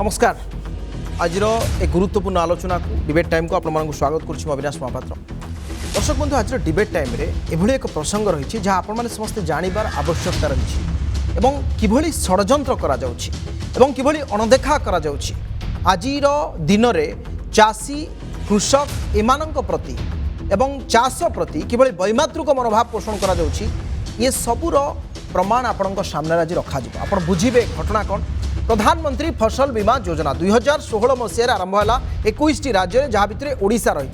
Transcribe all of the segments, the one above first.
नमस्कार। आज एक गुरुत्वपूर्ण आलोचना को डिबेट टाइम को आपको स्वागत करुँ अविनाश महापात्र। दर्शक बंधु आज डिबेट टाइम रे एभली एक प्रसंग रही जहाँ आपण मैंने समस्ते जानवर आवश्यकता रही किभली षड्यंत्र करा जाउछि एवं किभली अणदेखा करा जाउछि। आजिर दिन में चाषी कृषक एमानक प्रति एवं चाष प्रति किभली वैमातृक मनोभाव पोषण करा जाउछि ये सबूर प्रमाण आपण सामने आज रखा आपण बुझे घटना कौन। प्रधानमंत्री फसल बीमा योजना 2016 मसीह आरंभ है 21 राज्य जहाँ भितर ओडिशा रही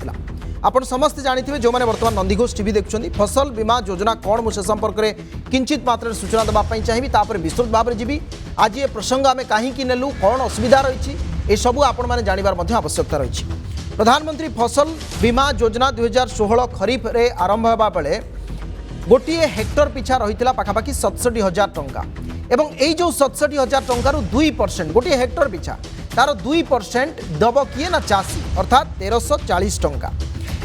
आपण समस्ते जानिथिबे जो माने वर्तमान नंदीघोष टीवी देखुछंती फसल बीमा योजना कौन मुझे संपर्क में किंचित मात्रा सूचना देवाई चाहिए तापर विस्तृत भाव में जीवी। आज ये प्रसंग आम कहीं नेलु कौन असुविधा रही ये सबू आपण मैंने जानवर आवश्यकता रही। प्रधानमंत्री फसल बीमा योजना 2016 खरीफ रे आरंभ होगा बेले गोटे हेक्टर पिछा रही पाखापाखि 67,000 टंका एवं यही जो 67,000 टंकार 2% गोटे हेक्टर पिछा तार 2% दब किए ना चाषी अर्थात 1340 टंका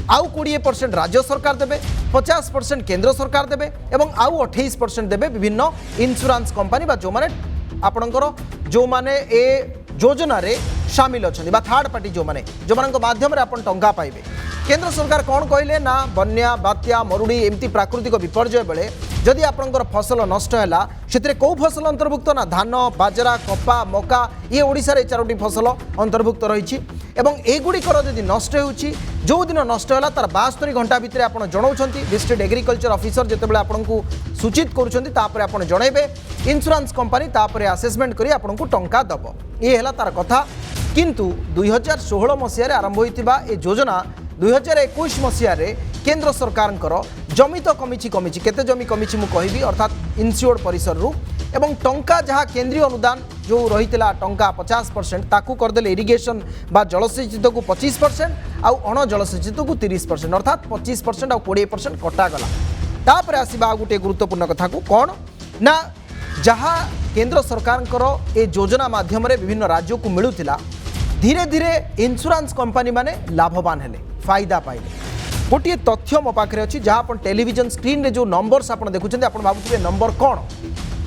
आउ 20% राज्य सरकार देवे 50% केंद्र सरकार देवे एवं आउ 28% देवे विभिन्न इंश्योरेंस कंपनी बा जो माने आपणकर जो माने ए योजना रे शामिल अच्छा थर्ड पार्टी जो माने माध्यम आपण टंका पाइबे। केंद्र सरकार कौन कहले ना बन्या बात्या मरुड़ी एमती प्राकृतिक विपर्यय बेले जदि आपणकर फसल नष्ट है से कौ फसल अंतर्भुक्त ना धान बाजरा कपा मका ये ओडिशा रे 4टी फसल अंतर्भुक्त रही एगुड़िकर जदि नष्ट हो दिन नष्ट है तार 72 घंटा भितर आप जनाऊँच डिस्ट्रिक्ट एग्रीकल्चर ऑफिसर जितेबाला आपको सूचित करुँच जनइबे इंश्योरेंस कंपनी तापर आसेसमेंट करी आपको टंका दब ये है तार कथा। किंतु 2016 मसीह आरंभ होता ये योजना 2021 मसीह केंद्र सरकार जमी तो कमी केते जमी कमी मु कहबी अर्थात इनस्योर्ड परिसर रु एवं टंका जहाँ केंद्रीय अनुदान जो रही टंका 50% ताकू करदेले इरिगेशन बा जलसेचित को 25% आउ अण जलसेचित को 30% अर्थात 25% आउ 20% कटागला। तापर आसवा गोटे गुरुत्वपूर्ण कथा को कौन ना जहाँ केंद्र सरकार ए योजना माध्यम विभिन्न राज्यों को मिलूला धीरे धीरे इंश्योरेंस कंपनी माने लाभवान हेले फायदा पाइले। गोटे तथ्य मो पाखे अच्छी जहाँ आप टेलीविजन स्क्रीन रे जो नंबर्स आप देखुं आप भावुए नंबर कौन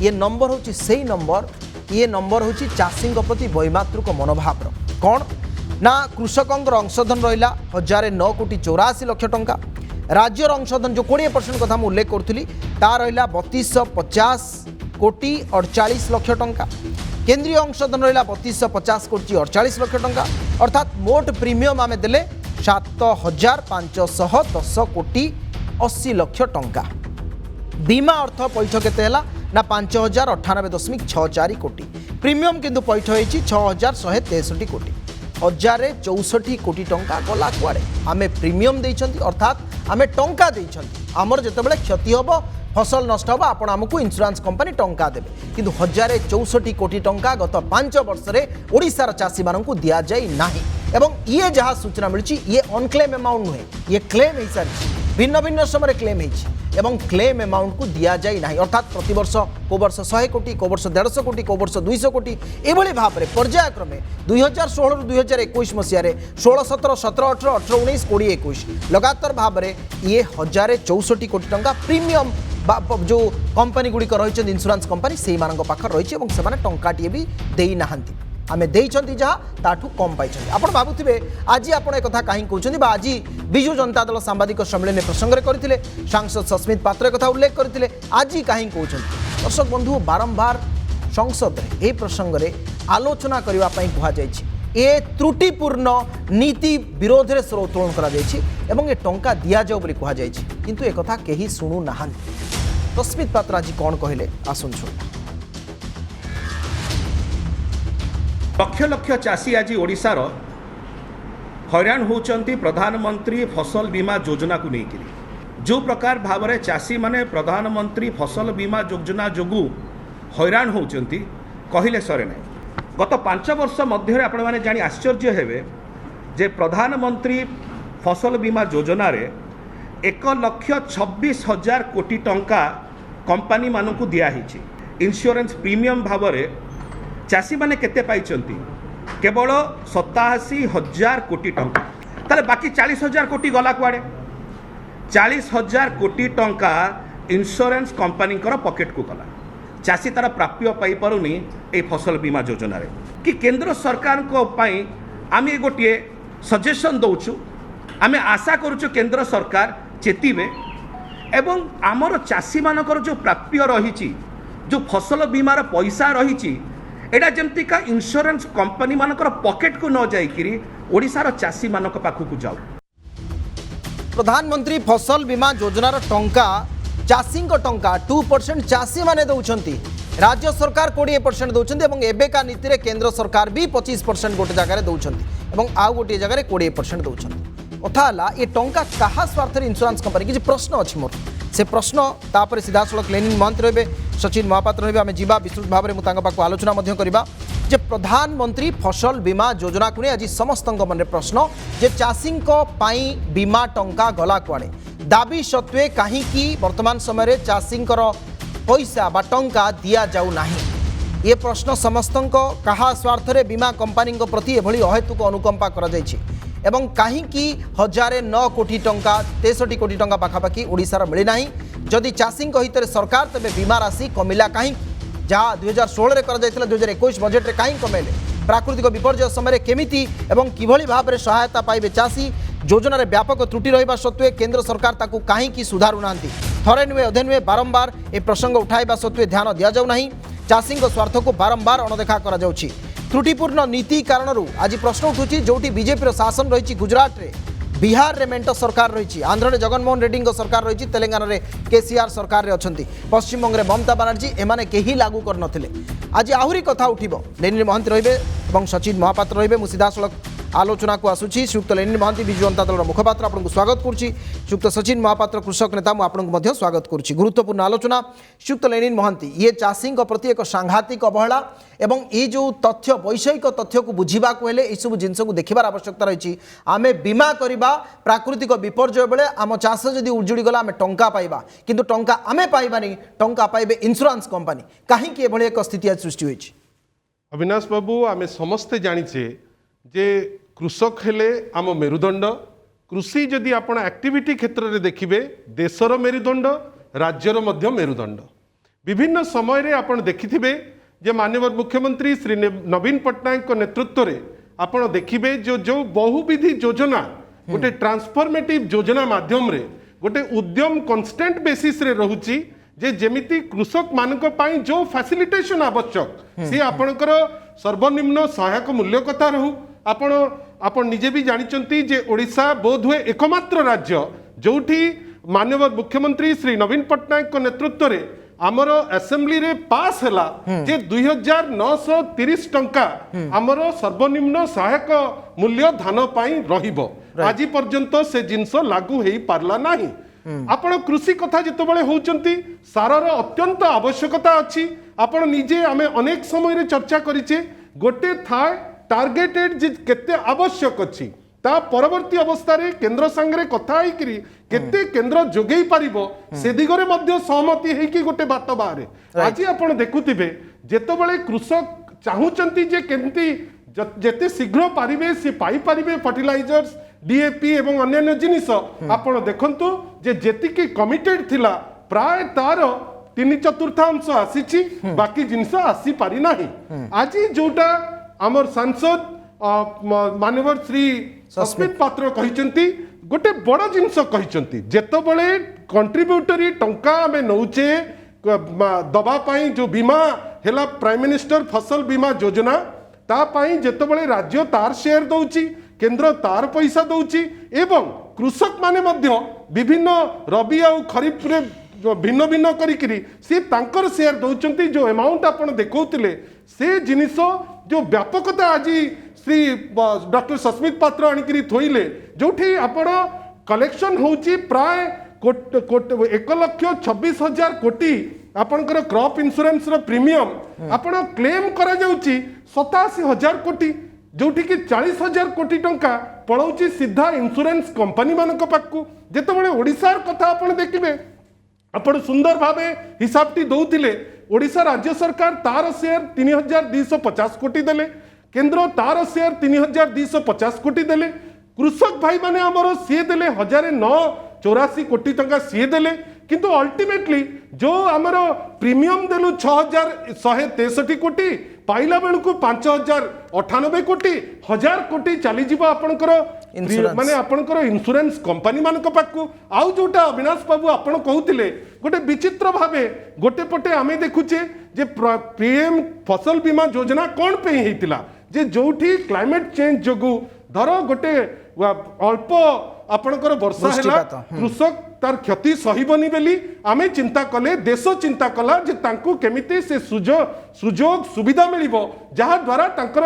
ये नंबर हूँ से नंबर ये नंबर हूँ चाषी प्रति वैमातृक मनोभाव कौन ना कृषकों अंशधन रहा 1,09,84,00,000 टंका राज्यर अंशधन जो 20% कथा मुझे उल्लेख करी ता रहा 32,50,48,00,000 टंका केंद्रीय अंशधन रहा 32,50,48,00,000 टंका अर्थात मोट प्रीमियम आम देले 7,580,80,00,000 टंका। बीमा अर्थ पैठ केते ना 5,098.64 कोटी प्रीमियम किंतु पैठ होती 6,163 कोटी 1,064 कोटी टंका गला कुआड़े आमे प्रीमियम देइछंती अर्थात आमे टंका देइछंती आमर जेतेबेले क्षति होबो फसल नष्ट होगा आपण आमको इंश्योरेंस कंपनी टंका देवे किंतु 1,064 कोटी टंका गत 5 वर्ष में ओडिशार चाषी मानक दि जाए ना एवं ये जहाँ सूचना मिली ये अनक्लेम अमाउंट नुहे ये क्लेम हो सारी भिन्न भिन्न समय क्लेम एवं क्लेम अमाउंट को दि जाए ना अर्थात प्रति वर्ष को वर्ष 100 कोटी को वर्ष 150 कोटी को वर्ष 200 कोटी एभली भाव में पर्यायक्रमे 2016 रु 2021 मसीह 16, 17, 17, 18, 18, 19, 20, 21 लगातार भाव में ये 1,064 कोटी टंका प्रीमियम जो कंपनी गुड़िक रही इंश्योरेंस कंपनी से पाखर रही टंकाटे भी देना आम देती जहाँ ताठू कम पाई आप भावुए आज आप एक कहीं कहते आज विजु जनता दल सांबादिक सम्मेलन प्रसंग में करते सांसद सस्मित पात्र कथा उल्लेख करते आज कहीं कहते दर्शक बंधु बारंबार संसद में प्रसंग में आलोचना करने कहुई ए त्रुटिपूर्ण नीति विरोध में स्वर उत्तोलन कर टंका दि जाऊ कहुई किंतु एक कथा कहीं शुणु ना सस्मित पात्र आज कौन कहले आसुन लक्ष लक्ष चाषी आज ओडिशार हैरान होचंती प्रधानमंत्री फसल बीमा योजना को लेकर जो प्रकार भाव में चाषी माने प्रधानमंत्री फसल बीमा योजना जोगु हैरान होचंती कहले सरे ना। गत 5 वर्ष मध्य आपण माने जानी आश्चर्य हेबे जे प्रधानमंत्री फसल बीमा योजना रे 1,26,000 कोटी टंका कंपनी मानक दिया हिची इंश्योरेंस प्रीमियम भाव में चाषी माने केते पाइचंती केवल 87,000 कोटी टंका ताले बाकी 40,000 कोटी गला कुआड़े 40,000 कोटी टंका इंश्योरेंस कंपनी पॉकेट को गला चाषी तार प्राप्य पाई पारुनी ए फसल बीमा योजना रे कि केंद्र सरकार को पाई आमे गोटे सजेशन दौचु आमे आशा करूछु केंद्र सरकार चेतिबे एवं आमर चाषी मानकर जो प्राप्य रही जो फसल बीमार पैसा रही एटा जमतिका इंश्योरेंस कंपनी मानकर पॉकेट को न जाइकिरी ओडिशार चाषी मानक पाखु जाऊ। प्रधानमंत्री फसल बीमा योजनार टंका चाषी टंका 2% चाषी मैंने दौरान राज्य सरकार 20% दौरान और एवेका नीति रे केंद्र सरकार भी 25% गोटे जगह दौरान आउ गोटे जगह 20% दौरान कथा ये टंका क्या स्वार्थ इंश्योरेंस कंपनी किसी प्रश्न अच्छी मोर से प्रश्न तापर सीधा सड़क लेनिन महंत रहे सचिन महापात्र रहे आम जा विस्तृत भाव में मुझे आलोचना करवा जे प्रधानमंत्री फसल बीमा योजना को नहीं आज समस्त मन प्रश्न जे चाषी बीमा टंका गला कुआड़े दाबी सत्वे कहीं वर्तमान समय चाषी पैसा बा टंका दि जाऊ नहीं ये प्रश्न समस्त कहा स्वार्थ बीमा कंपनी प्रति एभली अहेतुक अनुकंपा करा जायछि एवं कहीं 1009 कोटी टंका 63 कोटी टंका पाखापाखि ओडिशार मिलना जदि चाषी हित सरकार तेज बीमा राशि कमिला कहीं जहाँ 2016 कर 2021 बजेट में कहीं कमेले प्राकृतिक विपर्यय समय केमिति एवं किभली भाव में सहायता पाइबे चाषी योजन व्यापक त्रुटि रहा सत्वे केंद्र सरकार ताकू कहीं सुधारू ना थरे नुहे अधे नुहे बारंबार ए प्रसंग उठाइबा सत्वे ध्यान दि जाऊ ना चाषी स्वार्थ को बारंबार अणदेखा करा जाउछि त्रुटिपूर्ण नीति कारण आज प्रश्न उठुची जोटी बीजेपी शासन रही गुजरात रे बिहार रे मेंट सरकार रही आंध्र रे जगनमोहन रेड्डी सरकार रही तेलंगाना रे केसीआर सरकार रे अछंती पश्चिम बंग रे ममता बनर्जी एमाने केही लागू कर नथिले आज आहुरी कथा उठिबो लेनिन महंती रहिबे एवं सचिन महापात्र रहिबे मु सीधा सड़क आलोचना को आसुची श्रीयुक्त लेनिन महंती विजु जनता दल मुखपात्र आपको स्वागत करुच्ची श्रीयुक्त सचिन महापात्र कृषक नेता मुझे स्वागत करुच्ची गुरुत्वपूर्ण आलोचना श्रीयुक्त लेनिन महंती ये चाषी प्रति एक सांघातिक अवहेला एवं ये जो तथ्य वैषयिक तथ्य को बुझा सब जिनस को देखबार आवश्यकता रही आमे बीमा करवा प्राकृतिक विपर्यय बेले आम चाष जदि उजुड़ी गला आम टंका पाइबा किंतु टंका आमे पाइबानी टंका पाइबे इंश्योरेंस कंपनी कहीं एभली एक स्थिति आज सृष्टि होइछि। अविनाश बाबू आमे समस्ते जानिछे जे कृषक हेले आम मेरुदंड कृषि जदि आपण एक्टिविटी क्षेत्र में देखिए देशर मेरुदंड राज्यर मध्य मेरुदंड विभिन्न समय रे आपण देखिथिबे जे माननीय मुख्यमंत्री श्री नवीन पट्टनायक नेतृत्व रे आपण देखिबे जो जो बहुविधि योजना गोटे ट्रांसफॉर्मेटिव योजना माध्यम रे गोटे उद्यम कांस्टेंट बेसिस रे रहुची जे जेमिति कृषक मानक पाई जो फैसिलिटेशन आवश्यक सी आपणकर सर्वनिम्न सहायक मूल्य कथा रहू आपण निजे भी जानिचंती जे ओडिशा बोधहुए एकमात्र राज्य जोठी माननीय मुख्यमंत्री श्री नवीन पट्टनायक नेतृत्व रे आमर असेंबली रे पास हैला जे 2930 टंका आमर सर्वनिम्न सहायक मूल्य धान पाई रहिबो आज पर्यंत से जिनस लागू हेई पारला नाही। आपण कृषि कथा जितबळे होउचंती सारर अत्यंत आवश्यकता अछि आपण निजे आमे अनेक समय रे चर्चा करिचे गोटे थाय टार्गेटेड जे केते आवश्यक अछि ता परवर्ती अवस्था रे केंद्र संगे कथा होइकरी केते केंद्र जोगेई पारिबो से दिगरे मध्य सहमति हेकि गोटे बात बारे आज आपण देखुथिबे जेतबळे कृषक चाहुचंती जे केमती जेते शीघ्र पारिबे से पाई पारिबे फर्टिलाइजर्स डीएपी एवं अन्य जिनिस आपण देखंतु जे जेतिकी कमिटेड थिला प्राय तार 3/4 आसीची बाकी जिनिस आसी पारि नाही आज जोटा आमर सांसद माननीय श्री सस्मित पात्र कहिचंती गोटे बड़ जिनस कहिचंती जेतबळे कंट्रीब्यूटरी टंका आमे नौचे दबा पाई जो बीमा हेला प्राइम मिनिस्टर फसल बीमा योजना ता पाई जेतबळे राज्य तार शेयर दउची केंद्र तार पैसा दउची एवं कृषक माने मध्य विभिन्न रबी आ खरीफ रे भिन्न भिन्न करी सी तांकर शेयर दउचंती जो अमाउंट आपण देखौतिले से जिनिस जो व्यापकता आज श्री डॉक्टर सस्मित पात्र आनिकरी थोइले जोठी आपण कलेक्शन होउची प्राय 1,26,000 कोटी आपणकर क्रॉप इंश्योरेंस रो प्रीमियम आपण क्लेम करा जाउची 87,000 कोटी जोठी कि 40,000 कोटी टंका पळौची सीधा इंश्योरेंस कंपनी मानक पाकू जेतबळे ओडिसार कथा आपण देखिबे आपण सुंदर भावे हिसाबटी दौथिले ओडिशा राज्य सरकार तार शेयर 3,250 कोटी देले केंद्र तार शेयर 3,250 कोटी देले कृषक भाई माने हमरो सी देले 1,984 कोटी टंका सी देले किंतु अल्टीमेटली जो हमरो प्रीमियम देलु 6,163 कोटी पाइला बेलू 5,098 कोटी 1,000 कोटी चलीज आपणकर Insurance. माने आपणकर इंश्योरेंस कंपनी मान पाखु आउ जोटा अविनाश बाबू आपण कहूतिले गोटे विचित्र भावे गोटे पटे आमे देखुचे जे पीएम फसल बीमा योजना कौन पे हेतिला जे जोठी क्लाइमेट चेंज जोगु धर गोटे अल्प आपणकर वर्षा हैला वृष्टिपात, कृषक तार क्षति सहीबनी बेली आमे चिंता कले देश चिंता कला जे तांकू केमिति से सुजोग सुविधा मिलिबो जहा द्वारा तांकर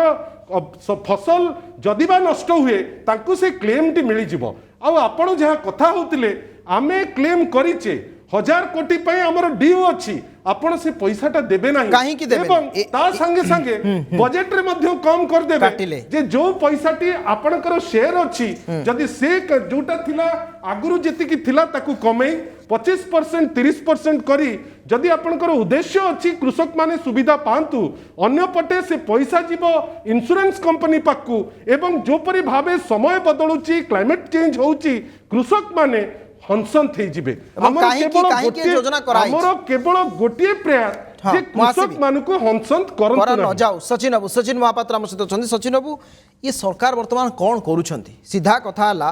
फसल जदि बा नष्ट हुए तांकू से क्लेम टी मिली जिवो आ आपण जहा कथा होतिले आमे क्लेम करिचे 1,000 कोटी पई हमर ड्यू अछि आपण से पैसाटा देबे नाही काहेकि देबे एवं नाही? ता संगे संगे बजेट रे मध्य कम कर देबे काटिले। जे जो पैसाटी आपणकर शेयर अछि जदि से जोटा थिला आगुरु जेति की थिला ताकू कमेई 25% 30% करी जदि आपणकर उद्देश्य अछि कृषक माने सुविधा पांतु अन्य पटे से पैसा जीवो इंश्योरेंस कंपनी पाकू एवं जो परि भाबे समय बदलुची क्लाइमेट चेंज होउची कृषक माने हंसंत हे जिबे एवं काहेकि योजना कराई हमर केवल गोटिए प्रयास हाँ, जे मुआसी कृषक भी। मानको हंसंत करा करंतु न नहीं। जाऊ सचिन महापात्र आम सहित अछंती सचिन बाबू ये सरकार वर्तमान कौन करुछंती सीधा कथा हला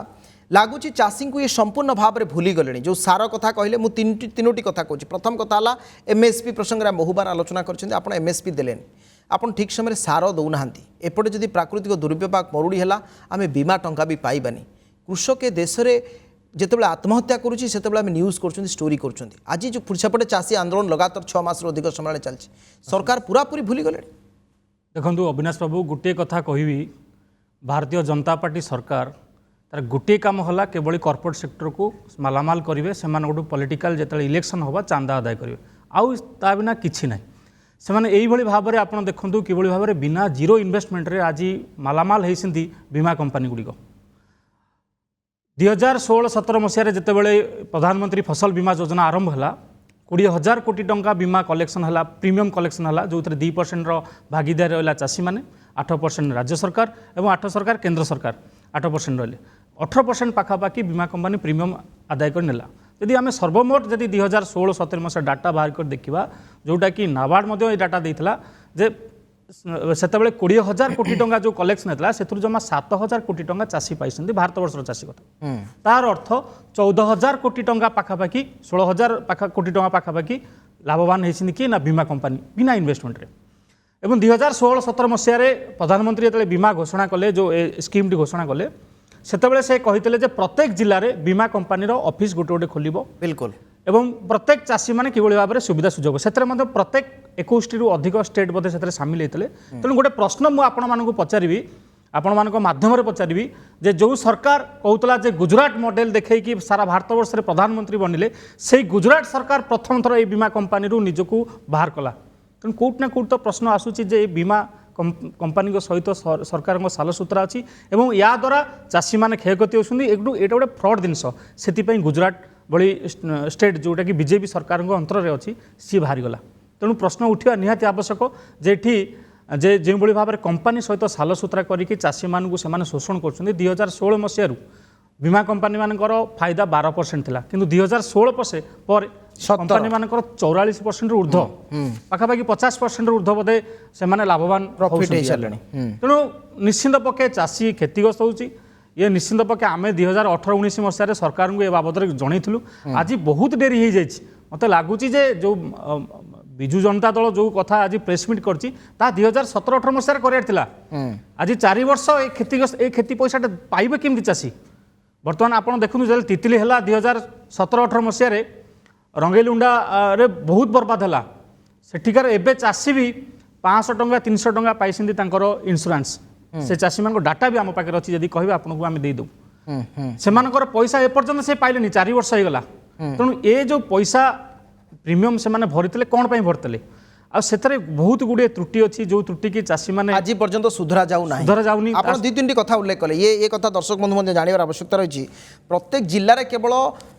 लागुची चाषी को ये संपूर्ण भाव में भूली गले जो सार कथा कहले मु तीनोटी कथा कहूँ प्रथम कथा हला एमएसपी प्रसंग में बहुबार आलोचना करछंती आपण एमएसपी देलेन आपण ठीक समय सार दौना एपटे जदि प्राकृतिक दुर्विपाक मरुड़ी है आम बीमा टंका भी पाइबानी कृषक ए देश में जितेबाला आत्महत्या करुच्ची से न्यूज कर स्टोरी कर आज जो सेपटे चाषी आंदोलन लगातार 6 मास अधिक समय चलती सरकार पूरा पूरी भूली गले देखो अविनाश बाबू गोटे कथा कहबी भारतीय जनता पार्टी सरकार तार गोटे काम होला केवल कॉर्पोरेट सेक्टर को मालामाल करेंगे से पॉलिटिकल जिते इलेक्शन होगा चांदा आदाय करेंगे आउ ता बिना किछि ना से यही भाव में आप देखूँ कि भाव में बिना जीरो इन्वेस्टमेंट रे आज मालामाल होती बीमा कंपनी गुड़िक 2016-17 मसीह जितेबाला प्रधानमंत्री फसल बीमा योजना आरंभ है 20,000 कोटी टंका बीमा कलेक्शन है प्रीमियम कलेक्शन है जो 2% भागीदारी रहा चाषी मैंने 8% राज्य सरकार और 8 सरकार केंद्र सरकार 8% रही 18% पाखापाखि बीमा कंपनी प्रीमियम आदाय कर नेला यदि आम सर्वमोट जदि 2016-17 मसीह डाटा बाहर कर देखा जोटा कि नाबार्ड ये डाटा देता जे सेतबेले 20,000 कोटी टंका जो कलेक्शन होता से जमा 7,000 कोटी टंका चाषी पाई भारत वर्षर चाषी कथा तार अर्थ 14,000 कोटी टंका पाखापाखि 16,000 कोटी टंका पाखापाखि लाभवान होती कि ना बीमा कंपनी बिना इन्वेस्टमेंट एवं 2016-17 मसीह प्रधानमंत्री जो बीमा घोषणा कले जो स्कीम टी घोषणा कले सेतबेले से कही प्रत्येक जिले में बीमा कंपनी ऑफिस गोटे गोटे खोल बिल्कुल एवं प्रत्येक चाषी मैंने कि भाव में सुविधा सुजोग से प्रत्येक 21 रु अधिक स्टेट बोधे से सामिल होते तेणु गोटे प्रश्न मुझे आपण पचारि आपण माध्यम पचारि जे जो सरकार कहूला जे गुजरात मॉडल देखी सारा भारत वर्ष में प्रधानमंत्री बनले से गुजरात सरकार प्रथम थर ये बीमा कंपनी निजक बाहर कला तेणु कौट ना कौट तो प्रश्न आसूची जे बीमा कंपनी सहित सरकार सालसूत्रा अच्छी और या द्वारा चाषी मैंने क्षयक्षति होती ये गोटे फ्रड जिनस से गुजरात भली स्टेट जोटा कि बीजेपी सरकार अंतर में अच्छी सी बाहरी गला तेणु प्रश्न उठा निहाती आवश्यक जेठी जे जो भाव में कंपनी सहित सालसूत्रा करके चाषी मानू से शोषण कर 2016 मसीह बीमा कंपनी मानकर फायदा 12% थिला किंतु 2016 पर कंपनी मानकर 44% ऊर्ध्व पाखापाखि 50% ऊर्ध्व बोधे से लाभवान प्रॉफिट हो सारे तेणु निश्चिंत पक्षे चाषी क्षतिग्रस्त होची ये निश्चिंत पक्षे आम 2018-19 मसीह सरकार को ए बाबद जनईलु आज बहुत डेरी हो जाए मत लगुच जो विजु जनता दल जो कथा आज प्रेसमिट कर 2017-18 मसीह करार आज 4 वर्ष ये क्षति पैसा पाइबे केमती चाषी बर्तमान आप देखु जो तितली है 2017-18 मसीह रंगेलुंडा रे बहुत बर्बाद है सेठिकार एबे चाषी भी 500 टंका 300 टंका पाई इंश्योरेंस से चाषी मान डाटा भी आम पाखे अच्छी जब कह आपको आम देदू से पैसा एपर्यंत से पाइले 4 वर्ष हो गला तेणु ये जो पैसा प्रीमियम से भरी कौन पर भरते आरे बहुत गुड़े त्रुटि अच्छी जो त्रुटि की चाषी मैंने आज पर्यंत सुधरा जाऊनी आप 2-3 कथा उल्लेख कले ये कथा दर्शक बंधु जानवर आवश्यकता रही प्रत्येक जिले में केवल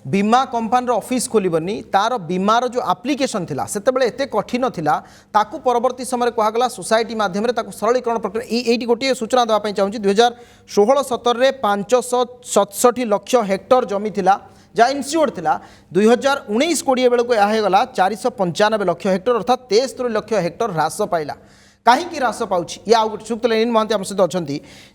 बीमा कंपनी ऑफिस खोलनी तार बीमार जो आप्लिकेसन थिला सेतेबेले एते कठिन थिला ताकू परवर्ती समय कहगला सोसाइटी माध्यम सरलीकरण प्रक्रिया ये गोटे सूचना देवाई चाहूँगी 2016-17 में 567 लाख हेक्टर जमी थिला जहाँ इन्स्योर्ड थिला 2019-20 बेलू यह गला 495 लाख हेक्टर अर्थात 73 लाख हेक्टर ह्रास पाइला कहीं ह्रास पाँच ये आउ गोटे सुक्त लेनिन महांती आम सहित अच्छा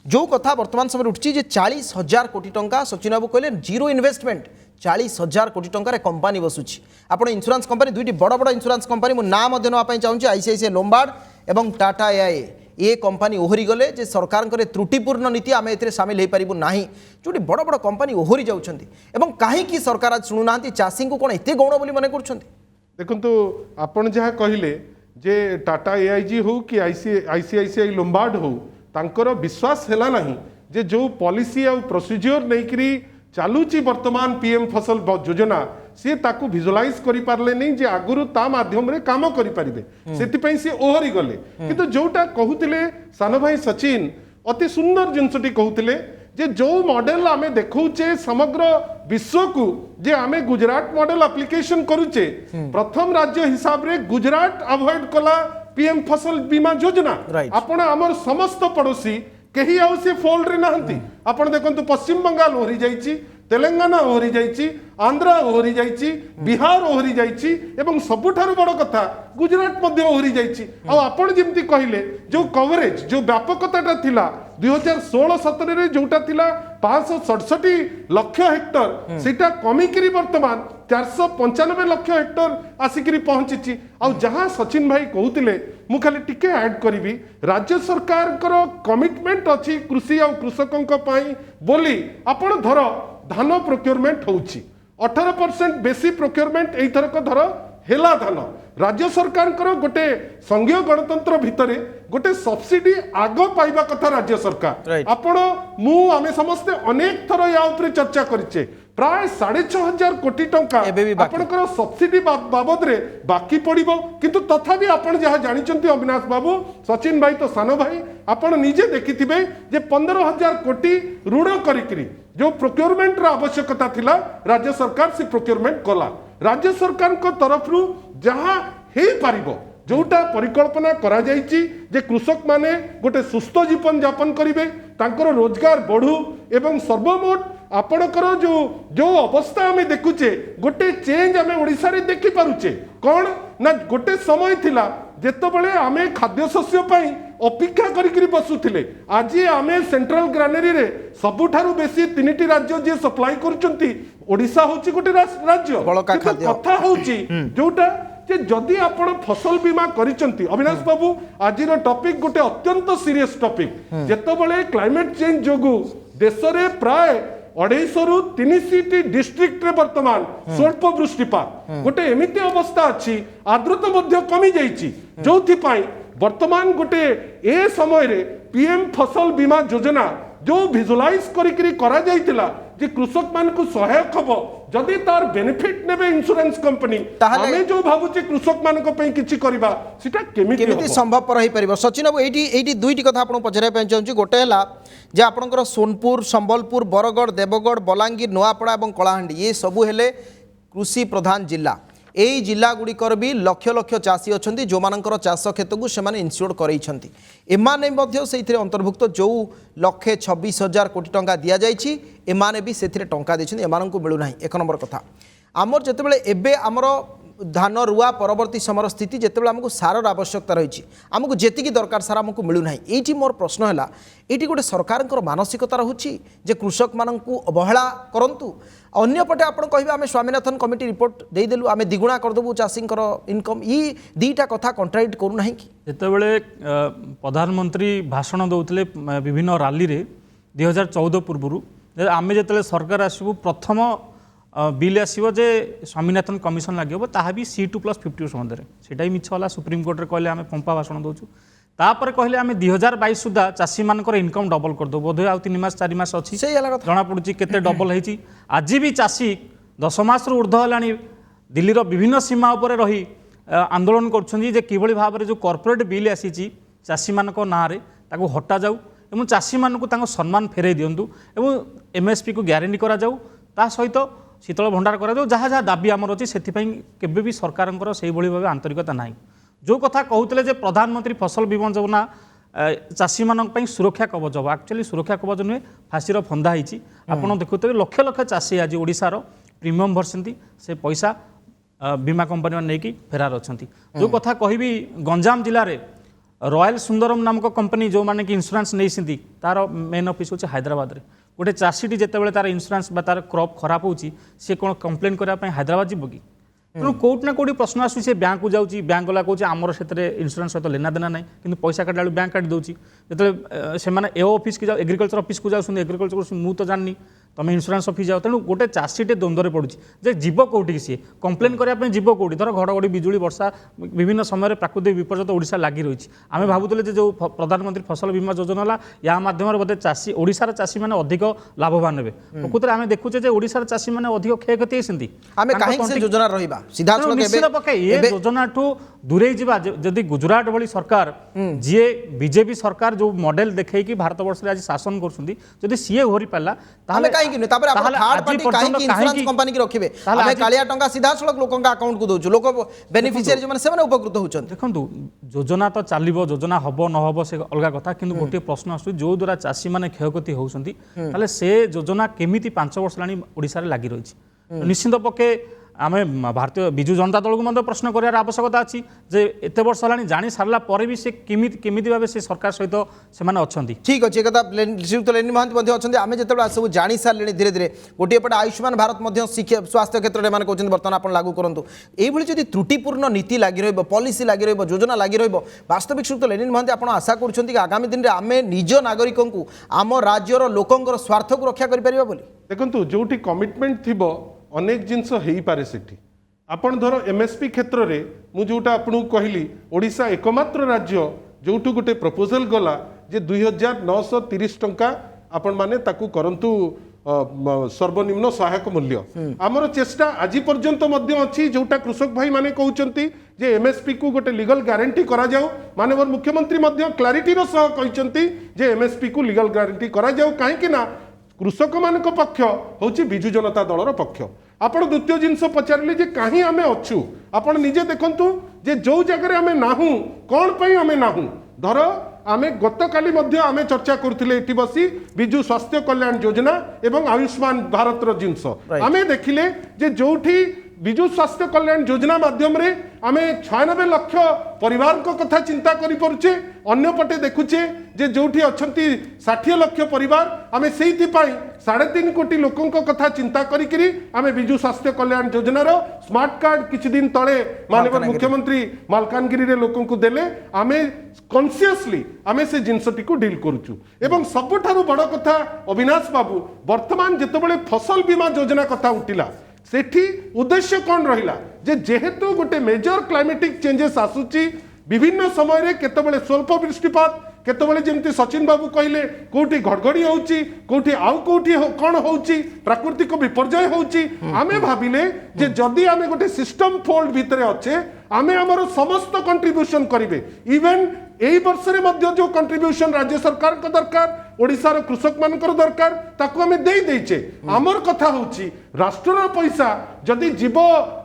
जो कथा वर्तमान समय उठी 40,000 कोटी टंका सचिन बाबू कहले जीरो इन्वेस्टमेंट 40,000 कोटी टंकार कंपानी बसुची आपण इंश्योरेंस कंपानी दुईटी बड़ बड़ इंश्योरेंस कंपानी मु नाम नापी चाहूँगी आईसीआईसीआई लोम्बार्ड और टाटा एआईए ये कंपानी ओहरी गले जे सरकार त्रुटिपूर्ण नीति आम ए सामिल हो पारू ना जो बड़ बड़ कंपानी ओहरी जाउछंती एवं कहीं सरकार आज शुणुना चाषी को कौन एत गौण बोली मन कर देखंतु आपण जहाँ कहले जे टाटा एआईजी हो कि आईसीआईसीआई लोम्बार्ड हो तांकर विश्वास हैला नहीं जे जो पॉलिसी आ प्रोसीजर नहीं चलुची वर्तमान पीएम फसल योजना सी ताकू विजुलाइज करि पारले नहीं जे आगुरु ता माध्यम रे काम करि परिबे सेति पई सी ओहरी गले किंतु जोटा कहूतिले सान भाई सचिन अति सुंदर जिनसटी कहूतिले जे जो मॉडल आमे देखौचे समग्र विश्व को जे आमे गुजरात मॉडल एप्लीकेशन करूचे प्रथम राज्य हिसाब रे गुजरात अवॉइड कला पीएम फसल बीमा योजना आपण हमर समस्त पड़ोसी कहीं आउ से फोल्ड रे नहंती आपण देखंतु पश्चिम बंगाल ओहरी जाईची तेलंगाना ओहरी जाईची आंध्रा ओहरी जाईची बिहार ओहरी जाईची एवं सबुठारु बड़ कथा गुजरात मध्य ओहरी जाईची आ आपण जेमती कहिले जो कवरेज जो व्यापकताटा थिला 2016-17 रे जोटा थिला 567 लाख हेक्टर सेटा कमिकरी वर्तमान 495 लाख हेक्टर आसिकरी पहुंची आ जहां सचिन भाई कहउतिले मु खाली टिके ऐड करिवि राज्य सरकार करो कमिटमेंट अछि कृषि आ कृषकक पई बोली आपण धर धान प्रोक्योरमेंट होउची 18% बेसी प्रोक्योरमेंट एई थरक धर हेला धान राज्य सरकार गोटे संघीय गणतंत्र भितरे गोटे सब्सिडी आग पाइबा कथा राज्य सरकार आपण मु आमे समस्ते अनेक थर या ऊपर चर्चा करिचे प्राय 6,500 कोटी टंका आपणकर सब्सिडी बाबद रे बाकी पड़िबो किंतु तथापि आपण जहाँ जानिचंती अविनाश बाबू सचिन भाई तो सान भाई आपण निजे देखिथिबे जे 15,000 कोटी ऋण करिकरी जो प्रोक्योरमेंट रा आवश्यकता थिला राज्य सरकार से प्रोक्योरमेंट कला राज्य सरकार को तरफ रु जहाँ हे पारिबो जोटा परिकल्पना करा जाइछि जे कृषक माने गोटे सुस्थ जीवन यापन करिवे तांकर रोजगार बढ़ू एवं सर्वमोट आपणकर जो जो अवस्था आमे देखुचे गोटे चेंज आमे ओडिसा रे देखि पारुचे कोन ना गोटे समय थिला जेतबेले आमे खाद्य शस्य पई अपेक्षा करिकरी बसुथिले आज आमे सेंट्रल ग्रानेरी रे सबुठारु बेसी तीनिटी राज्य जे सप्लाई करूचंती ओडिसा होची गोटे राज्य कथा होची जोटा जे जदि आपण फसल बीमा करिचंती अविनाश बाबू आजिर टॉपिक गोटे अत्यंत सीरियस टॉपिक जेतबेले क्लाइमेट चेंज जोगु देश रे प्राय 250 रु 300 डिस्ट्रिक्ट रे वर्तमान स्वल्प वृष्टिपात गोटे एमिति अवस्था अछि आर्द्रता मध्य कमी जाइछि जोथि पाई वर्तमान गोटे ए समय रे पीएम फसल बीमा योजना जो विजुलाइज करिकरी करा जाइतिला जे कृषक मान को सहायक हबो जदि तार बेनिफिट नेबे इंश्योरेंस कंपनी हमें जो भाबुचे कृषक मान को पई किछि करबा सिटा केमिति संभव रही परिबो सचिन बाबू एटी दुईटी कथा आपन पचराय पय चाहूची गोटे हला जे आपनकर सोनपुर संबलपुर बरगढ़ देवगढ़ बलांगीर नोआपड़ा और कलाहांडी ये सबू हेले कृषि प्रधान जिला यही जिला गुड़िकर भी लक्ष लक्ष चाषी अच्छा जो मानकर चाष क्षेत्र को सेमाने इन्स्योर करैछंती एमाने मध्य सेथिरे अंतर्भुक्त जो 1,26,000 कोटी टंका दिया जाइछि एमाने भी सेथिरे टंका देछन एमानंकु मिलु नाही एक नंबर कथा आमर जेतेबेले एबे आमर धान रुआ परवर्ती समय स्थिति जितेबाला आमको सारर आवश्यकता रही आमको जी दरकार सार आमको मिलूना ये मोर प्रश्न है ये गोटे सरकार मानसिकता रोचे जे कृषक मान अवहेला करूँ अंपटे आप कहे आम स्वामीनाथन कमिटी रिपोर्ट देदेलु आम द्विगुणा करदेबू चाषी इनकम ये दीटा कथा कंट्राडिक्ट करूना कि जितेबले प्रधानमंत्री भाषण दौले विभिन्न रैली रे 2014 पूर्व आम जो सरकार आसबू प्रथम बिल आसो जे स्वामीनाथन कमिशन लगे ताहा भी C2+50 संबंध में सेटा ही मिछ होला सुप्रीमकोर्ट रे कहले आम पंपा भाषण दौचु तापर कहले आम 2022 सुधा चाषी मानकर इनकम डबल करदे बोधे आ 3 मास 4 मास अच्छी जना पड़ी केते डबल होती आज भी चाषी 10 मास ऊर्ध्व है दिल्लीर विभिन्न सीमा उपर रही आंदोलन कर किभली भाव में जो कॉर्पोरेट बिल आसी चाषी मान ना ताको हटा जाऊ एवं चाषी मानक सम्मान फेरई दिंतु एवं MSP को ग्यारंटी करा जाऊ ता सहित शीतल भंडार करा जाऊ जहाँ जहाँ दाबी आमर अच्छी से केबे भी सरकार से भाव आंतरिकता ना जो कथा कहते जे प्रधानमंत्री फसल बीमा योजना चाषी मानक सुरक्षा कवच हम एक्चुअली सुरक्षा कवच नुहे फाँसीर फंदा होती आपड़ देखुते लक्ष लक्ष चाषी आज ओडिशार प्रीमियम भरसती से पैसा बीमा कंपनी नहीं फेरार अच्छा जो कथा कहि गंजाम जिले में रॉयल सुंदरम नामक कंपनी जो माने कि इंश्योरेंस नहीं तार मेन ऑफिस होची हैदराबाद रे गोटे चाषीटी जितेबाला तार इंश्योरेंस बा तार क्रॉप खराब होची सी कौन कंप्लेन करने हैदराबाद जीव कि तेणु कौटि ना कौटी प्रश्न आसूँ बैंक को जाऊँगी बैंक गला कौन आमर से इंश्योरेंस सहित लेना देना ना कि पैसा काटा बैंक काटी दूसरी जो से ए ऑफिस की जाओ एग्रीकल्चर ऑफिस को जाऊँ एग्रीकल्चर मुझे तो जानी तुम इंश्योरेंस ऑफिस जाओ तेणु गोटे चाषीटे द्वंद्व पड़ुଛି जे जीव कौटी सी कंप्लेन करने जीव कौटी धर घड़घड़ी बिजुली वर्षा विभिन्न समय प्राकृतिक विपर्य तो ओडिशा लगी रही आम भावुले जो प्रधानमंत्री फसल बीमा योजना है या माध्यम बोधे चाषी ओडिशार चाषी मैंने अधिक लाभवान हे प्रकृत में आम देखुचे ओडिशार चाषी मैंने अधिक क्षयक्षति निश्चित पक्षे ये योजना ठू दूरे जावा जदि गुजरात भली सरकार जी बीजेपी सरकार जो मॉडल देखै कि भारत वर्ष आज शासन कर सी घोरी पाला देखो योजना तो चलो योजना हम न हम से अलग कथा कि गोटे प्रश्न आस जो द्वारा चाषी मैंने क्षयक्षति होती से योजना केमी 5 वर्ष ओडिशा रे लगी रही निश्चित पक्षे आम भारतीय विजु जनता दल को प्रश्न करार आवश्यकता अच्छी जे एत वर्ष है जानी सारा पर भी से केमी भाव से सरकार सहित से ठीक अच्छे श्रीयुक्त लेनी महांती अच्छा आम जो सब जानी सारे धीरे धीरे गोटे पटे आयुष्मान भारत शिक्षा स्वास्थ्य क्षेत्र में कहते बर्तमान आप लागू करूँ यही जब त्रुटिपूर्ण नीति लगी रॉलिसी लगी रोजना लगी वास्तविक श्रीयुक्त लेनी महांती आप आशा कर आगामी दिन में आम निज नागरिकों को आम राज्यर लोकंर स्वार्थ को रक्षा करें देखो जो कमिटमेंट थी अनेक जिनस हो पारे सेठी आपण धर एमएसपी क्षेत्र में मुझे जोटा आपको कहली ओडिशा एकमात्र राज्य जो गोटे प्रपोजल गला जे 2930 टंका आपण माने ताकू करंतु सर्वनिम्न सहायक मूल्य आमर चेष्टा आज पर्यंत अच्छी जोटा कृषक भाई माने कहउचंती जे एमएसपी को गोटे लीगल गारंटी करा जाऊ माननीय मुख्यमंत्री क्लारिटी सह कहचंती जे एमएसपी को लीगल गारंटी करा जाऊ काहे ना कृषक मान पक्ष हूँ विजु जनता दलर पक्ष आपण द्वितीय जिनस पचारे जे कहीं आम अच्छु आपण निजे देखु जे जो जगह आम नाहू कौन पर आम नाहू धर आम गत काली आम चर्चा करथिले एठी बसी विजु स्वास्थ्य कल्याण योजना एवं आयुष्मान भारत जिनस आम देखिले जे जोठी विजु स्वास्थ्य कल्याण योजना माध्यम रे आम 96 लाख परिवार को कथा चिंता करि परुचे अन्य पटे देखुचे जे जोठी अछंती 60 लाख परिवार आम से 3.5 कोटी लोकों को कथा चिंता करी आम विजु स्वास्थ्य कल्याण योजनार स्मार्ट कार्ड किछि दिन तळे माननीय मुख्यमंत्री मालकानगिरी रे लोकों को देले आम कॉन्शियसली आम से जिनसटी को डील करूचु एवं सबठारु बड़ कथा अविनाश बाबू वर्तमान जेतेबेले फसल बीमा योजना कथा उठिला सेठी उद्देश्य कौन रहिला जे जेहेतु गोटे मेजर क्लाइमेटिक चेंजेस आसुची विभिन्न समय रे केतबेले स्वल्प वृष्टिपात केतबेले जेमती सचिन बाबू कहले कोठी घड़घड़ी होउची कोठी आउ कोठी कौन होउची प्राकृतिक विपर्यय होउची आमे भाबिले जे जदी आमे गोटे सिस्टम फोल्ड भितरे अच्छे आमे हमर समस्त कंट्रीब्यूशन करिवे इवन एई वर्ष रे मध्य जो कंट्रीब्यूशन राज्य सरकार को दरकार ओडिशार कृषक मानकर दरकार ताकू आमे देई देइचे हमर कथा होउची राष्ट्रर पैसा जदि जीव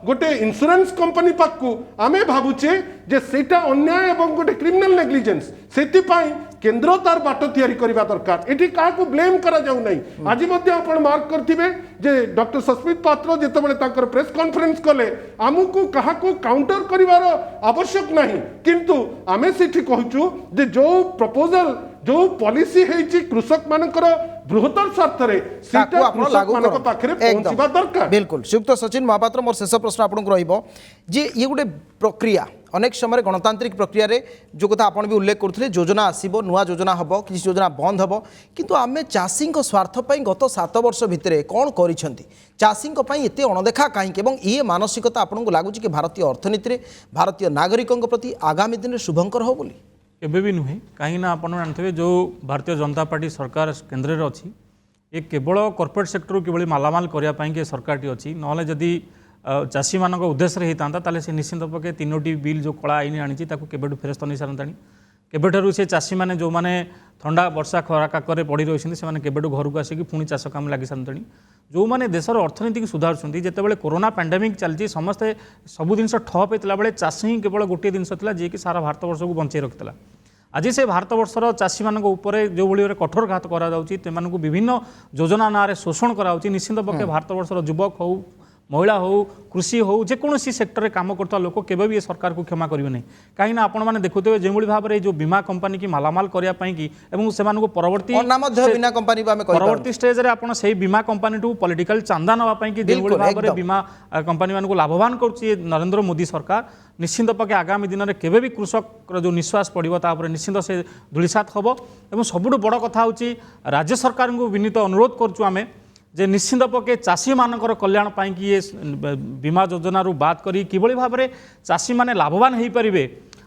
गोटे इंश्योरेंस कंपनी पाकू आमे भाबुचे जे सेटा अन्याय एवं गोटे क्रिमिनल नेग्लिजेंस सेति पाई केंद्र तार बाट तैयारी करबा दरकार एठी काकू ब्लेम करा जाऊ नाही आज मध्य आपण मार्क करथिबे जे डॉक्टर सस्मित पात्र जेतेबेले ताकर प्रेस कॉन्फ्रेंस कले आमुकू काहाकू काउंटर करिवार आवश्यक नाही किंतु आमे सेठी कहूचु जे जो प्रपोजल जो पॉलिसी है कृषक मानकर बृहत्तर स्वार्थ रे सीटा कृषक मानक पाखरे पहुंचबा दरकार बिल्कुल श्रीयुक्त सचिन महापात्र मोर शेष प्रश्न आपनको रहिबो जे ये गोटे प्रक्रिया अनेक समय गणतांत्रिक प्रक्रिया रे जो कथा आपण भी उल्लेख करथिले योजना आसीबो नुआ योजना हबो किसी योजना बंद हबो किंतु आमे चाषी स्वार्थ पई गत 7 वर्ष भितरे कोन करिसेंती चाषी पई एते अणदेखा काहे एवं ये मानसिकता आपनको लागुची कि भारतीय अर्थनीति रे भारतीय नागरिकों प्रति आगामी दिन रे शुभंकर हो बोली केबे भी नुहे कहीं आप जानते जो भारतीय जनता पार्टी सरकार केन्द्र में अच्छी ये केवल कॉर्पोरेट सेक्टर किभली मालामाल करने सरकार अच्छी ना जदि चाषी मान उद्देश्य होता से निश्चित पक्षे 3टी बिल जो कला आईन आनी केबेठू फेरस्त नहीं सारता केबेठारू से चाषी मैंने जो मैंने ठंडा वर्षा खरा काकर पड़ रही से केबेठू घर को आसिक पुणी चाष काम लगी सारता जो मैंने देशर अर्थनीति सुधार जितेबाला कोरोना पैंडेमिक चलती समस्ते सब जिन ठप होता बेले चाषी ही केवल गोटे जिनस जी कि सारा भारत वर्ष को बंचाई रखिला आज से भारत वर्षर चाषी मान जो भाई कठोर घात करा विभिन्न योजना ना शोषण करा निश्चित पक्षे भारत वर्षर युवक हो महिला हो कृषि हो जेकोसी सेक्टर में काम करता लोक केवे भी सरकार को क्षमा करेंगे नहीं कहीं आपण मैंने देखुए जो भाव में जो बीमा कंपनी की मालामाल करने की परवर्ती बीमा कंपनी परवर्ती स्टेज रे आपण से बीमा कंपनी टू पॉलिटिकल चांदा नापी कि जो भाव में बीमा कंपनी मानक लाभवान कर नरेंद्र मोदी सरकार निश्चिंत पक्षे आगामी दिन में केवे भी कृषक जो निश्वास पड़ो तापर निश्चिंत से धूलिसात हम और सबुठ बड़ कथा हूँ राज्य सरकार को विनीत अनुरोध करुँ आम जे निश्चिंत पक्षे चाषी मानकर कल्याण पाई कि ये बीमा योजना रू बात करी किभली भाव में चाषी माने लाभवान हो पारे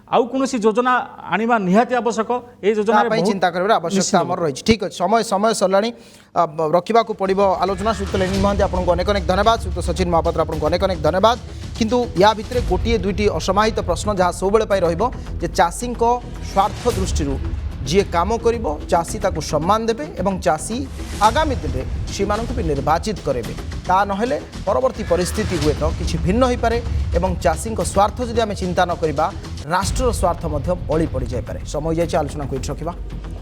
आउ कौन योजना आनिबा निहाती आवश्यक ए योजना चिंता कर आवश्यकता आम रही ठीक अच्छे समय समय सरला रखा पड़ो आलोचना श्रीयुक्त लेनिन महांती आपको अनेक अनेक धन्यवाद श्रीयुक्त सचिन महापात्र आपको अनेक अनेक धन्यवाद किंतु या भितर गोटे दुईटी असमाहित प्रश्न जहाँ सब रे चाषी स्वार्थ दृष्टि जी काम कर चाषी ताकू सम्मान देवे और चाषी आगामी दिन में सी भी निर्वाचित करेंगे ता नहेले परवर्ती परिस्थिति हुए तो किसी भिन्न हो पारे और चाषी स्वार्थ जदि आम चिंता न करवा राष्ट्र स्वार्थ बली पड़ जाए समय जाए आलोचना को रखा।